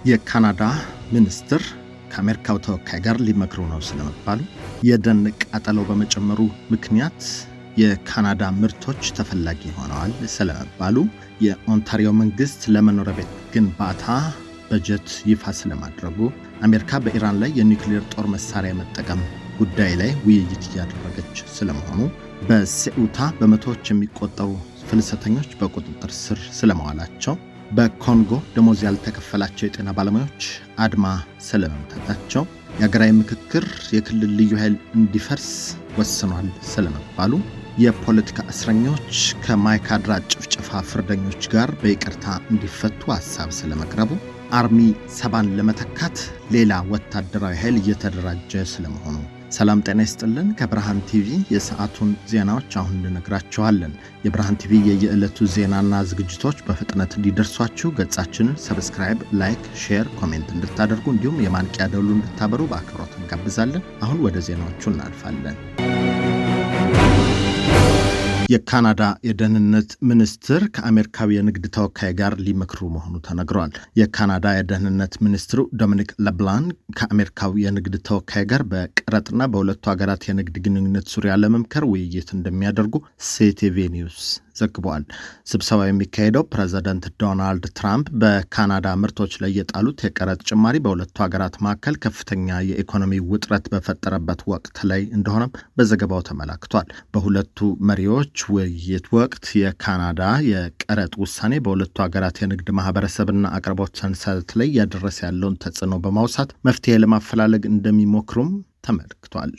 የካናዳ ሚኒስትር ከአሜሪካው ተወካይ ጋር ሊመክሩ ነው ስለመባሉ፣ የደን ቃጠሎ በመጨመሩ ምክንያት የካናዳ ምርቶች ተፈላጊ ሆነዋል ስለመባሉ፣ የኦንታሪዮ መንግስት ለመኖሪያ ቤት ግንባታ በጀት ይፋ ስለማድረጉ፣ አሜሪካ በኢራን ላይ የኒውክሌር ጦር መሳሪያ መጠቀም ጉዳይ ላይ ውይይት እያደረገች ስለመሆኑ፣ በሴኡታ በመቶዎች የሚቆጠሩ ፍልሰተኞች በቁጥጥር ስር ስለመዋላቸው፣ በኮንጎ ደሞዝ ያልተከፈላቸው የጤና ባለሙያዎች አድማ ስለመምታታቸው፣ የሀገራዊ ምክክር የክልል ልዩ ኃይል እንዲፈርስ ወስኗል ስለመባሉ፣ የፖለቲካ እስረኞች ከማይካድራ ጭፍጨፋ ፍርደኞች ጋር በይቅርታ እንዲፈቱ ሐሳብ ስለመቅረቡ፣ አርሚ 7ን ለመተካት ሌላ ወታደራዊ ኃይል እየተደራጀ ስለመሆኑ። ሰላም ጤና ይስጥልን። ከብርሃን ቲቪ የሰዓቱን ዜናዎች አሁን እንነግራችኋለን። የብርሃን ቲቪ የየዕለቱ ዜናና ዝግጅቶች በፍጥነት እንዲደርሷችሁ ገጻችንን ሰብስክራይብ፣ ላይክ፣ ሼር፣ ኮሜንት እንድታደርጉ እንዲሁም የማንቂያ ደውሉ እንድታበሩ በአክብሮት እንጋብዛለን። አሁን ወደ ዜናዎቹ እናልፋለን። የካናዳ የደህንነት ሚኒስትር ከአሜሪካዊ የንግድ ተወካይ ጋር ሊመክሩ መሆኑ ተነግሯል። የካናዳ የደህንነት ሚኒስትሩ ዶሚኒክ ለብላን ከአሜሪካዊ የንግድ ተወካይ ጋር በቀረጥና በሁለቱ ሀገራት የንግድ ግንኙነት ዙሪያ ለመምከር ውይይት እንደሚያደርጉ ሲቲቪ ኒውስ ዘግቧል። ስብሰባው የሚካሄደው ፕሬዚዳንት ዶናልድ ትራምፕ በካናዳ ምርቶች ላይ የጣሉት የቀረጥ ጭማሪ በሁለቱ ሀገራት መካከል ከፍተኛ የኢኮኖሚ ውጥረት በፈጠረበት ወቅት ላይ እንደሆነም በዘገባው ተመላክቷል። በሁለቱ መሪዎች ውይይት ወቅት የካናዳ የቀረጥ ውሳኔ በሁለቱ ሀገራት የንግድ ማህበረሰብና አቅርቦት ሰንሰለት ላይ ያደረሰ ያለውን ተጽዕኖ በማውሳት መፍትሄ ለማፈላለግ እንደሚሞክሩም ተመልክቷል።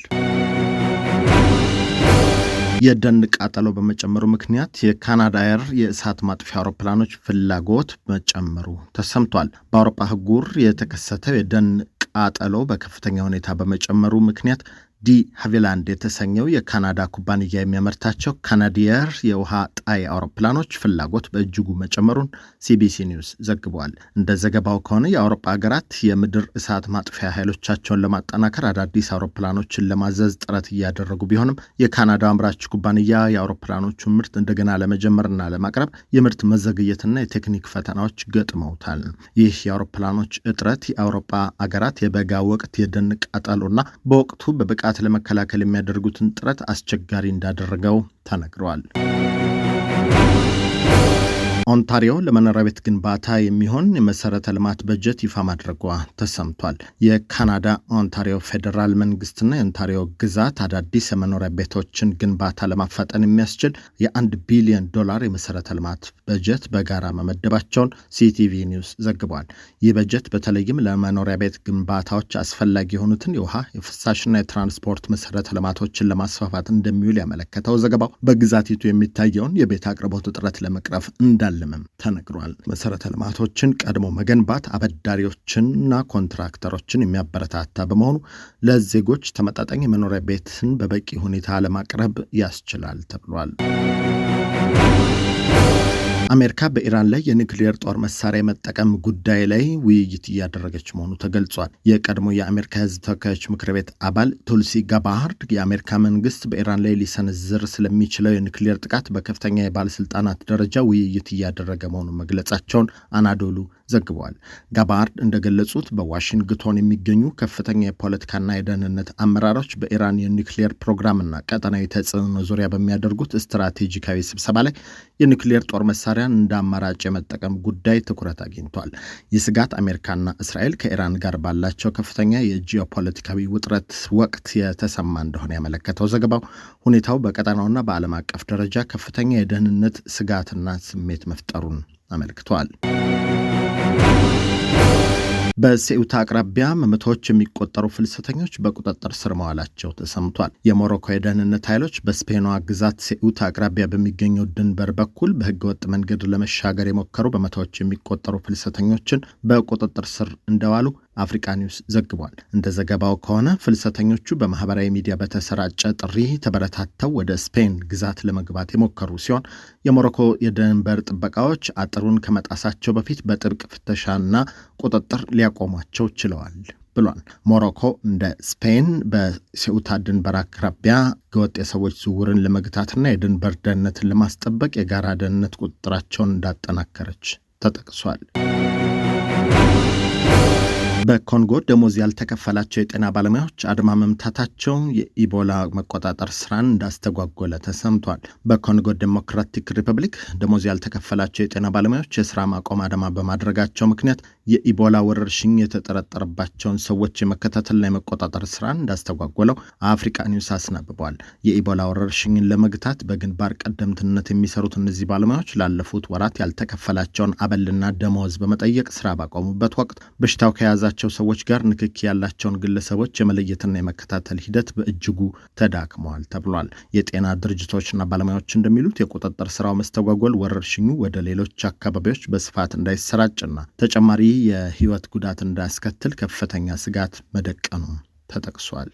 የደን ቃጠሎ በመጨመሩ ምክንያት የካናዳ አየር የእሳት ማጥፊያ አውሮፕላኖች ፍላጎት መጨመሩ ተሰምቷል። በአውሮፓ አህጉር የተከሰተው የደን ቃጠሎ በከፍተኛ ሁኔታ በመጨመሩ ምክንያት ዲ ሃቪላንድ የተሰኘው የካናዳ ኩባንያ የሚያመርታቸው ካናዲየር የውሃ ጣይ አውሮፕላኖች ፍላጎት በእጅጉ መጨመሩን ሲቢሲ ኒውስ ዘግቧል። እንደ ዘገባው ከሆነ የአውሮፓ ሀገራት የምድር እሳት ማጥፊያ ኃይሎቻቸውን ለማጠናከር አዳዲስ አውሮፕላኖችን ለማዘዝ ጥረት እያደረጉ ቢሆንም የካናዳ አምራች ኩባንያ የአውሮፕላኖቹን ምርት እንደገና ለመጀመርና ለማቅረብ የምርት መዘግየትና የቴክኒክ ፈተናዎች ገጥመውታል። ይህ የአውሮፕላኖች እጥረት የአውሮፓ ሀገራት የበጋ ወቅት የደን ቃጠሎና በወቅቱ በብቃት ለመከላከል የሚያደርጉትን ጥረት አስቸጋሪ እንዳደረገው ተነግሯል። ኦንታሪዮ ለመኖሪያ ቤት ግንባታ የሚሆን የመሰረተ ልማት በጀት ይፋ ማድረጓ ተሰምቷል። የካናዳ ኦንታሪዮ ፌዴራል መንግስትና የኦንታሪዮ ግዛት አዳዲስ የመኖሪያ ቤቶችን ግንባታ ለማፋጠን የሚያስችል $1 ቢሊዮን የመሰረተ ልማት በጀት በጋራ መመደባቸውን ሲቲቪ ኒውስ ዘግቧል። ይህ በጀት በተለይም ለመኖሪያ ቤት ግንባታዎች አስፈላጊ የሆኑትን የውሃ፣ የፍሳሽና የትራንስፖርት መሰረተ ልማቶችን ለማስፋፋት እንደሚውል ያመለከተው ዘገባው በግዛቲቱ የሚታየውን የቤት አቅርቦት እጥረት ለመቅረፍ እንዳለ ተነግሯል። መሰረተ ልማቶችን ቀድሞ መገንባት አበዳሪዎችንና ኮንትራክተሮችን የሚያበረታታ በመሆኑ ለዜጎች ተመጣጣኝ የመኖሪያ ቤትን በበቂ ሁኔታ ለማቅረብ ያስችላል ተብሏል። አሜሪካ በኢራን ላይ የኒውክሌር ጦር መሳሪያ መጠቀም ጉዳይ ላይ ውይይት እያደረገች መሆኑ ተገልጿል። የቀድሞ የአሜሪካ ሕዝብ ተወካዮች ምክር ቤት አባል ቱልሲ ጋባርድ የአሜሪካ መንግስት በኢራን ላይ ሊሰነዝር ስለሚችለው የኒውክሌር ጥቃት በከፍተኛ የባለስልጣናት ደረጃ ውይይት እያደረገ መሆኑን መግለጻቸውን አናዶሉ ዘግበዋል። ጋባርድ እንደገለጹት በዋሽንግቶን የሚገኙ ከፍተኛ የፖለቲካና የደህንነት አመራሮች በኢራን የኒውክሌር ፕሮግራምና ቀጠናዊ ተጽዕኖ ዙሪያ በሚያደርጉት ስትራቴጂካዊ ስብሰባ ላይ የኒውክሌር ጦር መሳሪያን እንደ አማራጭ የመጠቀም ጉዳይ ትኩረት አግኝቷል። ይህ ስጋት አሜሪካና እስራኤል ከኢራን ጋር ባላቸው ከፍተኛ የጂኦፖለቲካዊ ውጥረት ወቅት የተሰማ እንደሆነ ያመለከተው ዘገባው ሁኔታው በቀጠናውና በዓለም አቀፍ ደረጃ ከፍተኛ የደህንነት ስጋትና ስሜት መፍጠሩን አመልክቷል። በሴኡታ አቅራቢያ መቶዎች የሚቆጠሩ ፍልሰተኞች በቁጥጥር ስር መዋላቸው ተሰምቷል። የሞሮኮ የደህንነት ኃይሎች በስፔኗ ግዛት ሴኡታ አቅራቢያ በሚገኘው ድንበር በኩል በህገወጥ መንገድ ለመሻገር የሞከሩ በመቶዎች የሚቆጠሩ ፍልሰተኞችን በቁጥጥር ስር እንደዋሉ አፍሪካ ኒውስ ዘግቧል። እንደ ዘገባው ከሆነ ፍልሰተኞቹ በማህበራዊ ሚዲያ በተሰራጨ ጥሪ ተበረታተው ወደ ስፔን ግዛት ለመግባት የሞከሩ ሲሆን የሞሮኮ የድንበር ጥበቃዎች አጥሩን ከመጣሳቸው በፊት በጥብቅ ፍተሻና ቁጥጥር ሊያቆሟቸው ችለዋል ብሏል። ሞሮኮ እንደ ስፔን በሴኡታ ድንበር አቅራቢያ ህገወጥ የሰዎች ዝውውርን ለመግታትና የድንበር ደህንነትን ለማስጠበቅ የጋራ ደህንነት ቁጥጥራቸውን እንዳጠናከረች ተጠቅሷል። በኮንጎ ደሞዝ ያልተከፈላቸው የጤና ባለሙያዎች አድማ መምታታቸው የኢቦላ መቆጣጠር ስራን እንዳስተጓጎለ ተሰምቷል። በኮንጎ ዴሞክራቲክ ሪፐብሊክ ደሞዝ ያልተከፈላቸው የጤና ባለሙያዎች የስራ ማቆም አድማ በማድረጋቸው ምክንያት የኢቦላ ወረርሽኝ የተጠረጠረባቸውን ሰዎች የመከታተልና የመቆጣጠር ስራን እንዳስተጓጎለው አፍሪካ ኒውስ አስነብቧል። የኢቦላ ወረርሽኝን ለመግታት በግንባር ቀደምትነት የሚሰሩት እነዚህ ባለሙያዎች ላለፉት ወራት ያልተከፈላቸውን አበልና ደሞዝ በመጠየቅ ስራ ባቆሙበት ወቅት በሽታው ከያዛቸው ሰዎች ጋር ንክኪ ያላቸውን ግለሰቦች የመለየትና የመከታተል ሂደት በእጅጉ ተዳክመዋል ተብሏል። የጤና ድርጅቶችና ባለሙያዎች እንደሚሉት የቁጥጥር ስራው መስተጓጎል ወረርሽኙ ወደ ሌሎች አካባቢዎች በስፋት እንዳይሰራጭና ተጨማሪ የህይወት ጉዳት እንዳያስከትል ከፍተኛ ስጋት መደቀኑ ተጠቅሷል።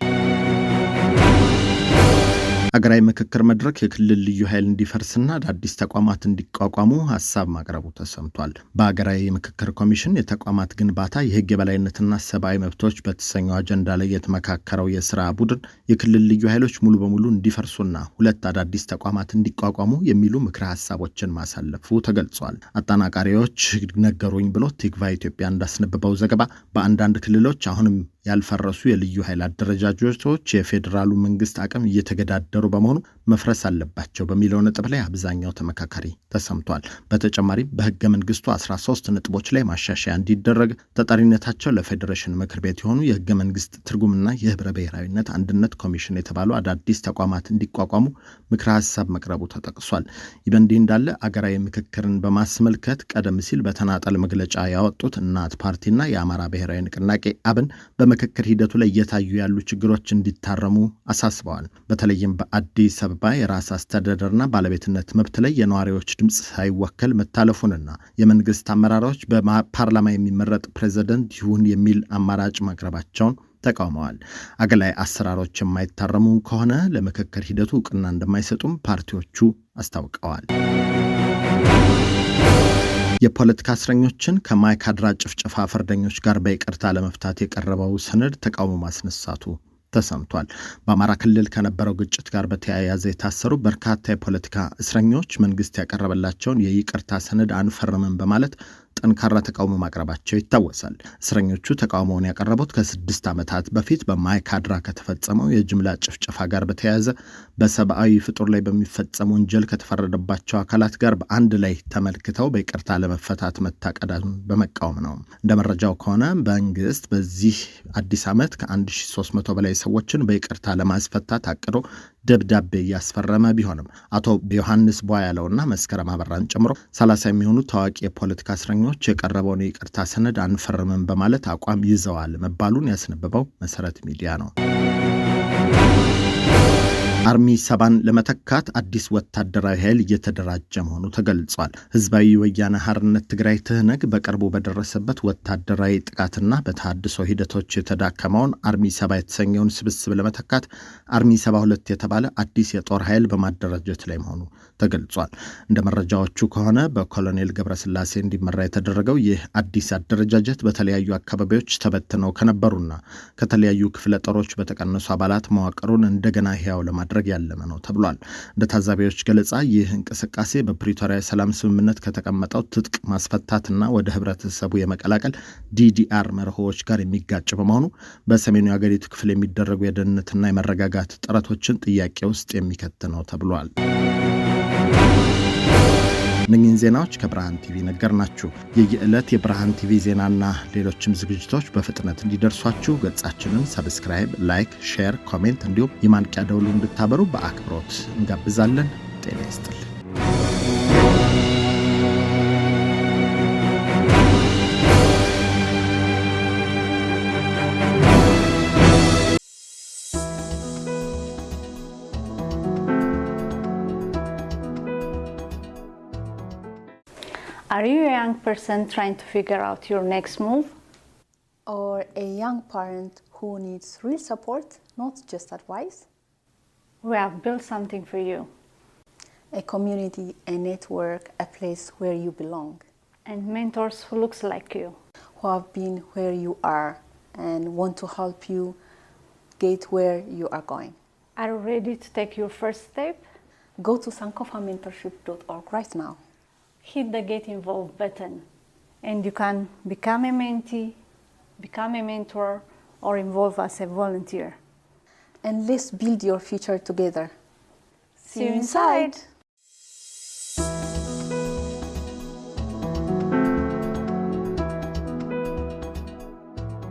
አገራዊ ምክክር መድረክ የክልል ልዩ ኃይል እንዲፈርስና አዳዲስ ተቋማት እንዲቋቋሙ ሀሳብ ማቅረቡ ተሰምቷል። በአገራዊ ምክክር ኮሚሽን የተቋማት ግንባታ የህግ የበላይነትና ሰብአዊ መብቶች በተሰኘው አጀንዳ ላይ የተመካከረው የስራ ቡድን የክልል ልዩ ኃይሎች ሙሉ በሙሉ እንዲፈርሱና 2 አዳዲስ ተቋማት እንዲቋቋሙ የሚሉ ምክረ ሀሳቦችን ማሳለፉ ተገልጿል። አጠናቃሪዎች ነገሩኝ ብሎ ቲክቫ ኢትዮጵያ እንዳስነበበው ዘገባ በአንዳንድ ክልሎች አሁንም ያልፈረሱ የልዩ ኃይል አደረጃጀቶች የፌዴራሉ መንግስት አቅም እየተገዳደሩ በመሆኑ መፍረስ አለባቸው በሚለው ነጥብ ላይ አብዛኛው ተመካካሪ ተሰምቷል። በተጨማሪም በህገ መንግስቱ 13 ነጥቦች ላይ ማሻሻያ እንዲደረግ ተጠሪነታቸው ለፌዴሬሽን ምክር ቤት የሆኑ የህገ መንግስት ትርጉምና የህብረ ብሔራዊነት አንድነት ኮሚሽን የተባሉ አዳዲስ ተቋማት እንዲቋቋሙ ምክረ ሀሳብ መቅረቡ ተጠቅሷል። ይህ በእንዲህ እንዳለ አገራዊ ምክክርን በማስመልከት ቀደም ሲል በተናጠል መግለጫ ያወጡት እናት ፓርቲና የአማራ ብሔራዊ ንቅናቄ አብን በምክክር ሂደቱ ላይ እየታዩ ያሉ ችግሮች እንዲታረሙ አሳስበዋል። በተለይም በአዲስ አበባ የራስ አስተዳደርና ባለቤትነት መብት ላይ የነዋሪዎች ድምፅ ሳይወከል መታለፉንና የመንግስት አመራሮች በፓርላማ የሚመረጥ ፕሬዝዳንት ይሁን የሚል አማራጭ ማቅረባቸውን ተቃውመዋል። አገላይ አሰራሮች የማይታረሙ ከሆነ ለምክክር ሂደቱ እውቅና እንደማይሰጡም ፓርቲዎቹ አስታውቀዋል። የፖለቲካ እስረኞችን ከማይካድራ ጭፍጨፋ ፍርደኞች ጋር በይቅርታ ለመፍታት የቀረበው ሰነድ ተቃውሞ ማስነሳቱ ተሰምቷል። በአማራ ክልል ከነበረው ግጭት ጋር በተያያዘ የታሰሩ በርካታ የፖለቲካ እስረኞች መንግስት ያቀረበላቸውን የይቅርታ ሰነድ አንፈርምም በማለት ጠንካራ ተቃውሞ ማቅረባቸው ይታወሳል። እስረኞቹ ተቃውሞውን ያቀረቡት ከ6 ዓመታት በፊት በማይካድራ ከተፈጸመው የጅምላ ጭፍጨፋ ጋር በተያያዘ በሰብአዊ ፍጡር ላይ በሚፈጸም ወንጀል ከተፈረደባቸው አካላት ጋር በአንድ ላይ ተመልክተው በይቅርታ ለመፈታት መታቀዳን በመቃወም ነው። እንደ መረጃው ከሆነ መንግስት በዚህ አዲስ ዓመት ከ1300 በላይ ሰዎችን በይቅርታ ለማስፈታት አቅዶ ደብዳቤ እያስፈረመ ቢሆንም አቶ ዮሐንስ ቧያለውና መስከረም አበራን ጨምሮ 30 የሚሆኑ ታዋቂ የፖለቲካ እስረኞች የቀረበውን የይቅርታ ሰነድ አንፈርምም በማለት አቋም ይዘዋል መባሉን ያስነበበው መሰረት ሚዲያ ነው። አርሚ 7ን ለመተካት አዲስ ወታደራዊ ኃይል እየተደራጀ መሆኑ ተገልጿል። ህዝባዊ ወያነ ሓርነት ትግራይ ትህነግ በቅርቡ በደረሰበት ወታደራዊ ጥቃትና በተሃድሶ ሂደቶች የተዳከመውን አርሚ 7 የተሰኘውን ስብስብ ለመተካት አርሚ 72 የተባለ አዲስ የጦር ኃይል በማደራጀት ላይ መሆኑ ተገልጿል። እንደ መረጃዎቹ ከሆነ በኮሎኔል ገብረስላሴ እንዲመራ የተደረገው ይህ አዲስ አደረጃጀት በተለያዩ አካባቢዎች ተበትነው ከነበሩና ከተለያዩ ክፍለ ጦሮች በተቀነሱ አባላት መዋቅሩን እንደገና ህያው ለማድረግ ያለመ ነው ተብሏል። እንደ ታዛቢዎች ገለጻ ይህ እንቅስቃሴ በፕሪቶሪያ ሰላም ስምምነት ከተቀመጠው ትጥቅ ማስፈታትና ወደ ህብረተሰቡ የመቀላቀል ዲዲአር መርሆዎች ጋር የሚጋጭ በመሆኑ በሰሜኑ የሀገሪቱ ክፍል የሚደረጉ የደህንነትና የመረጋጋት ጥረቶችን ጥያቄ ውስጥ የሚከት ነው ተብሏል። እነኚህን ዜናዎች ከብርሃን ቲቪ ነገርናችሁ። የየዕለት የብርሃን ቲቪ ዜናና ሌሎችም ዝግጅቶች በፍጥነት እንዲደርሷችሁ ገጻችንን ሰብስክራይብ፣ ላይክ፣ ሼር፣ ኮሜንት እንዲሁም የማንቂያ ደውሉ እንድታበሩ በአክብሮት እንጋብዛለን። ጤና ይስጥልን። Are you a young person trying to figure out your next move? Or a young parent who needs real support, not just advice? We have built something for you. A community, a network, a place where you belong. And mentors who looks like you. Who have been where you are and want to help you get where you are going. Are you ready to take your first step? Go to sankofamentorship.org right now. Hit the Get Involved button and you can become a mentee, become a mentor, or involve as a volunteer. And let's build your future together. See you inside!